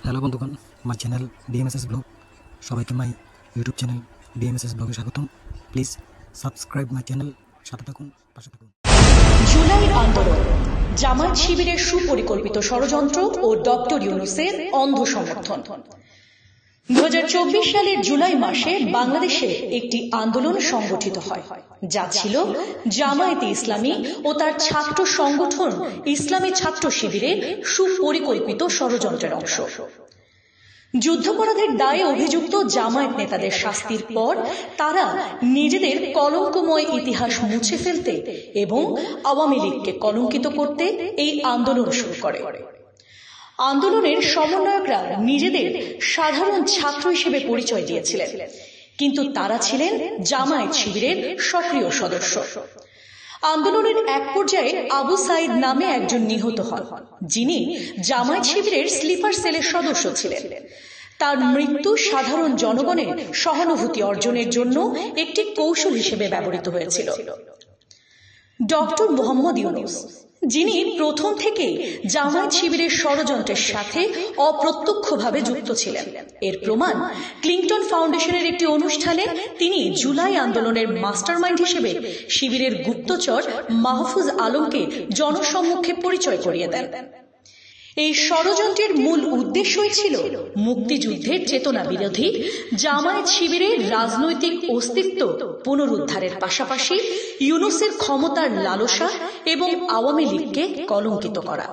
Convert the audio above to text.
Hello বন্ধুগণ, আমার channel DMSS blog, সবাইকে মাই ইউটিউব চ্যানেল ডিএমএসএস ব্লগে স্বাগতম। প্লিজ সাবস্ক্রাইব মাই চ্যানেল, সাথে থাকুন, পাশে থাকুন। জুলাই আন্দোলন, জামায়াত শিবিরের সুপরিকল্পিত ষড়যন্ত্র ও ডক্টর ইউনূসের অন্ধ সমর্থন। 2024 সালের জুলাই মাসে বাংলাদেশে একটি আন্দোলন সংগঠিত হয়, যা ছিল জামায়াতে ইসলামী ও তার ছাত্র সংগঠন ইসলামী ছাত্র শিবিরের সুপরিকল্পিত ষড়যন্ত্রের অংশ। যুদ্ধাপরাধের দায়ে অভিযুক্ত জামায়াত নেতাদের শাস্তির পর তারা নিজেদের কলঙ্কময় ইতিহাস মুছে ফেলতে এবং আওয়ামী লীগকে কলঙ্কিত করতে এই আন্দোলন শুরু করে। আন্দোলনের সমন্বয়করা নিজেদের সাধারণ ছাত্র হিসেবে পরিচয় দিয়েছিলেন, কিন্তু তারা ছিলেন জামায়াত শিবিরের সক্রিয় সদস্য। আন্দোলনের এক পর্যায়ে আবু সাইদ নামে একজন নিহত হন, যিনি জামায়াত শিবিরের স্লিপার সেলের সদস্য ছিলেন। তার মৃত্যু সাধারণ জনগণের সহানুভূতি অর্জনের জন্য একটি কৌশল হিসেবে ব্যবহৃত হয়েছিল। ডক্টর মোহাম্মদ ইউনূস, যিনি প্রথম থেকে জামায়াত শিবিরের ষড়যন্ত্রের সাথে অপ্রত্যক্ষভাবে যুক্ত ছিলেন, এর প্রমাণ ক্লিনটন ফাউন্ডেশনের একটি অনুষ্ঠানে তিনি জুলাই আন্দোলনের মাস্টারমাইন্ড হিসেবে শিবিরের গুপ্তচর মাহফুজ আলমকে জনসম্মুখে পরিচয় করিয়ে দেন। এই ষড়যন্ত্রের মূল উদ্দেশ্যই ছিল মুক্তিযুদ্ধের চেতনা বিরোধী জামায়াত শিবিরের রাজনৈতিক অস্তিত্ব পুনরুদ্ধারের পাশাপাশি ইউনূসের ক্ষমতার লালসা এবং আওয়ামী লীগকে কলঙ্কিত করা।